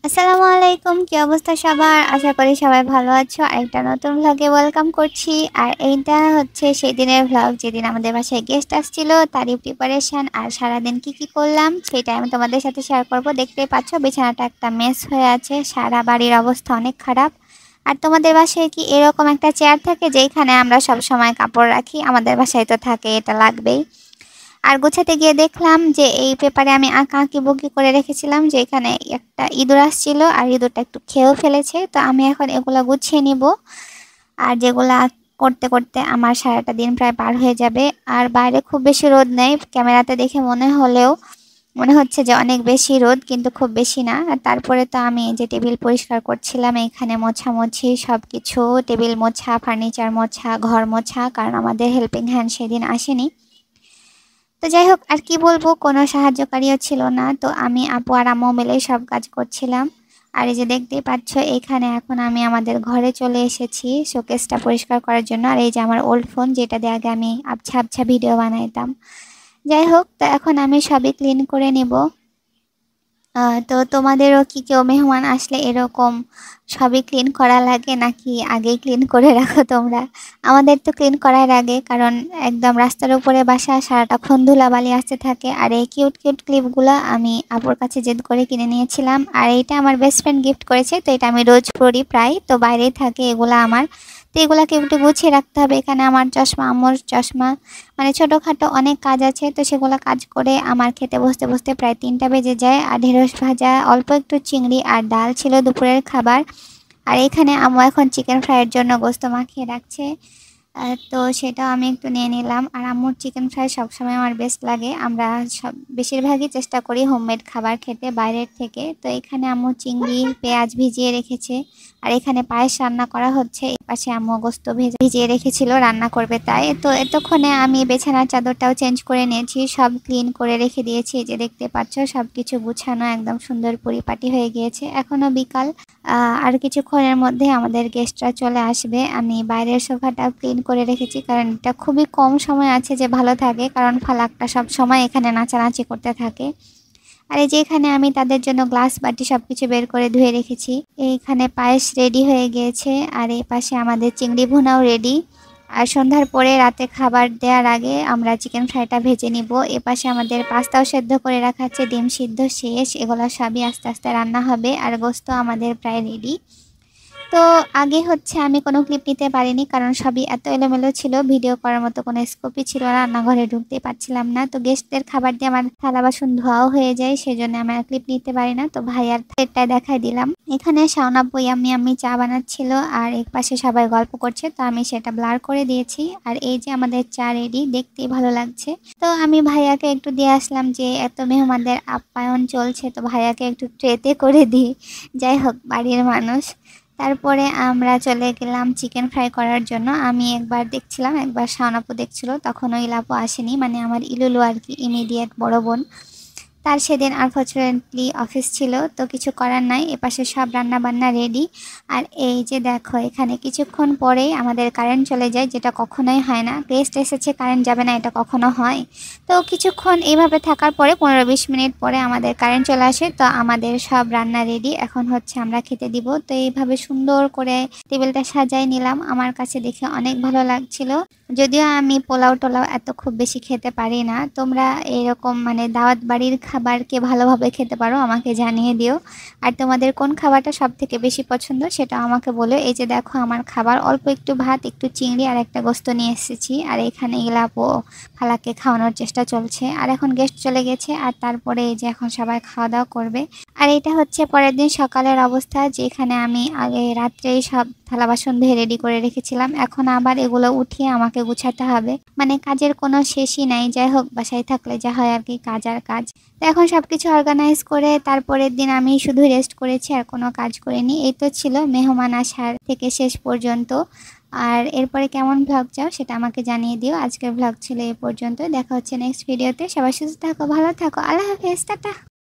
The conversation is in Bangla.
আসসালামু আলাইকুম, কি অবস্থা সবার? আশা করি সবাই ভালো আছো। আরেকটা নতুন ভ্লগে ওয়েলকাম করছি। আর এইটা হচ্ছে সেই দিনের ভ্লগ যেদিন আমাদের বাসায় গেস্ট আসছিল, তারই প্রিপারেশন আর সারাদিন কি করলাম সেটা আমি তোমাদের সাথে শেয়ার করব। দেখতেই পাচ্ছ বিছানাটা একটা মেস হয়ে আছে, সারা বাড়ির অবস্থা অনেক খারাপ। আর তোমাদের বাসায় কি এরকম একটা চেয়ার থাকে যেখানে আমরা সব সময় কাপড় রাখি? আমাদের বাসায় তো থাকে, এটা লাগবেই। আর গোছাতে গিয়ে দেখলাম যে এই পেপারে আমি আঁকি বুকি করে রেখেছিলাম যে এখানে একটা ইঁদুর আসছিল আর ইঁদুরটা একটু খেয়েও ফেলেছে। তো আমি এখন এগুলা গুছিয়ে নিব। আর যেগুলা করতে করতে আমার সারাটা দিন প্রায় পার হয়ে যাবে। আর বাইরে খুব বেশি রোদ নেই, ক্যামেরাতে দেখে মনে হচ্ছে যে অনেক বেশি রোদ, কিন্তু খুব বেশি না। আর তারপরে তো আমি যে টেবিল পরিষ্কার করছিলাম, এখানে মোছামুছি সব কিছু, টেবিল মোছা, ফার্নিচার মোছা, ঘর মোছা, কারণ আমাদের হেল্পিং হ্যান্ড সেদিন আসেনি। তো যাই হোক, আর কি বলবো, কোনো সাহায্যকারীও ছিল না। তো আমি, আপু আর আম্মু মিলে সব কাজ করছিলাম। আর এই যে দেখতেই পাচ্ছ, এখানে এখন আমি আমাদের ঘরে চলে এসেছি শোকেসটা পরিষ্কার করার জন্য। আর এই যে আমার ওল্ড ফোন, যেটা দিয়ে আগে আমি আবছা আবছা ভিডিও বানাইতাম। যাই হোক, তো এখন আমি সবই ক্লিন করে নিব। তো তোমাদেরও কি কেউ মেহমান আসলে এরকম সবই ক্লিন করা লাগে, নাকি আগেই ক্লিন করে রাখো তোমরা? আমাদের তো ক্লিন করার আগে, কারণ একদম রাস্তার উপরে বাসা, সারাটাক্ষণ ধুলাবালি আসতে থাকে। আর এই কিউট কিউট ক্লিপগুলো আমি আপুর কাছে জেদ করে কিনে নিয়েছিলাম। আর এইটা আমার বেস্ট ফ্রেন্ড গিফট করেছে, তো এটা আমি রোজ পরি প্রায়, তো বাইরেই থাকে এগুলা আমার। তো এগুলাকে একটু গুছিয়ে রাখতে হবে। এখানে আমার চশমা, আম্মুর চশমা, মানে ছোটোখাটো অনেক কাজ আছে। তো সেগুলো কাজ করে আমার খেতে বসতে বসতে প্রায় 3টা বেজে যায়। আর ঢেঁড়স ভাজা, অল্প একটু চিংড়ি আর ডাল ছিল দুপুরের খাবার। আর এখানে আম্মু এখন চিকেন ফ্রাইয়ের জন্য গোস্ত মাখিয়ে রাখছে। তো সেটাও আমি একটু নিয়ে নিলাম। আর আম্মুর চিকেন ফ্রাই সবসময় আমার বেস্ট লাগে। আমরা সব বেশিরভাগই চেষ্টা করি হোমমেড খাবার খেতে বাইরের থেকে। তো এখানে আম্মু চিংড়ি পেঁয়াজ ভিজিয়ে রেখেছে। আর এখানে পায়েস রান্না করা হচ্ছে। এই পাশে আম্মু গোস্ত ভিজিয়ে রেখেছিল, রান্না করবে তাই। তো এতক্ষণে আমি বিছানার চাদরটাও চেঞ্জ করে নিয়েছি, সব ক্লিন করে রেখে দিয়েছি। এই যে দেখতে পাচ্ছ সব কিছু গুছানো একদম সুন্দর পরিপাটি হয়ে গিয়েছে। এখনো বিকাল, আর কিছুক্ষণের মধ্যে আমাদের গেস্টরা চলে আসবে। আমি বাইরের সোফাটা ক্লিন করে রেখেছি, কারণ এটা খুবই কম সময় আছে যে ভালো থাকে, কারণ ফালাকটা সব সময় এখানে নাচানাচি করতে থাকে। আর এই যে এখানে আমি তাদের জন্য গ্লাস বাটি সবকিছু বের করে ধুয়ে রেখেছি। এইখানে পায়েস রেডি হয়ে গিয়েছে। আর এই পাশে আমাদের চিংড়ি ভুনাও রেডি। আর সন্ধ্যার পরে রাতে খাবার দেওয়ার আগে আমরা চিকেন ফ্রাইটা ভেজে নিব। এপাশে আমাদের পাস্তাও সেদ্ধ করে রাখা আছে, ডিম সিদ্ধ শেষ, এগুলো সবই আস্তে আস্তে রান্না হবে। আর গোস্ত আমাদের প্রায় রেডি। তো আগে হচ্ছে আমি কোনো ক্লিপ নিতে পারিনি, কারণ সবই এত এলোমেলো ছিল, ভিডিও করার মতো কোনো স্কোপই ছিল না, রান্নাঘরে ঢুকতেই পারছিলাম না। তো গেস্টদের খাবার দিয়ে আমার থালা বাসন ধোয়াও হয়ে যায়, সেজন্য আমি আর ক্লিপ নিতে পারি না। তো ভাইয়ার প্লেটটা দেখাই দিলাম। এখানে শাওনাপু ইয়াম্মি আমি চা বানাচ্ছিল, আর এক পাশে সবাই গল্প করছে, তো আমি সেটা ব্লার করে দিয়েছি। আর এই যে আমাদের চা রেডি, দেখতেই ভালো লাগছে। তো আমি ভাইয়াকে একটু দিয়ে আসলাম, যে এত মেহমানদের আপ্যায়ন চলছে, তো ভাইয়াকে একটু ট্রেতে করে দিই। যাই হোক, বাড়ির মানুষ। তারপরে আমরা চলে গেলাম চিকেন ফ্রাই করার জন্য। আমি একবার দেখছিলাম, একবার শাওনাপু দেখছিল, তখন ওই লাপু আসেনি, মানে আমার ইলুলু আর কি, ইমিডিয়েট বড় বোন। তার সেদিন আনফর্চুনেটলি অফিস ছিল, তো কিছু করার নাই। এপাশে সব রান্না বান্না রেডি। আর এই যে দেখো, এখানে কিছুক্ষণ পরেই আমাদের কারেন্ট চলে যায়, যেটা কখনোই হয় না। গেস্ট এসেছে কারেন্ট যাবে না, এটা কখনো হয়? তো কিছুক্ষণ এইভাবে থাকার পরে 15-20 মিনিট পরে আমাদের কারেন্ট চলে আসে। তো আমাদের সব রান্না রেডি, এখন হচ্ছে আমরা খেতে দিব। তো এইভাবে সুন্দর করে টেবিলটা সাজাই নিলাম, আমার কাছে দেখে অনেক ভালো লাগছিল। যদিও আমি পোলাও টোলাও এত খুব বেশি খেতে পারি না। তোমরা এরকম মানে দাওয়াত বাড়ির খাবারকে ভালোভাবে খেতে পারো, আমাকে জানিয়ে দিও। আর তোমাদের কোন খাবারটা সব থেকে বেশি পছন্দ সেটা আমাকে বলো। এই যে দেখো, আমার খাবার অল্প একটু ভাত, একটু চিংড়ি আর একটা গোস্ত নিয়ে এসেছি। আর এখানে ইলাপো ফালাকে খাওয়ানোর চেষ্টা চলছে। আর এখন গেস্ট চলে গেছে, আর তারপরে এই যে এখন সবাই খাওয়া দাওয়া করবে। আর এটা হচ্ছে পরের দিন সকালের অবস্থা, যেখানে আমি আগে রাত্রেই সব থালা বাসন ধুয়ে রেডি করে রেখেছিলাম। এখন আবার এগুলো উঠিয়ে আমাকে গুছাতে হবে, মানে কাজের কোনো শেষই নাই। যাই হোক, বাসায় থাকলে যা হয় আর কি, কাজ আর কাজ। তো এখন সবকিছু অর্গানাইজ করে তারপরের দিন আমি শুধু রেস্ট করেছি, আর কোনো কাজ করিনি। এই তো ছিল মেহমান আসার থেকে শেষ পর্যন্ত। আর এরপরে কেমন ভ্লগ চাও সেটা আমাকে জানিয়ে দিও। আজকের ভ্লগ ছিল এই পর্যন্ত, দেখা হচ্ছে নেক্সট ভিডিওতে। সবাই সুস্থ থাকো, ভালো থাকো, আল্লাহ হাফেজ, টাটা।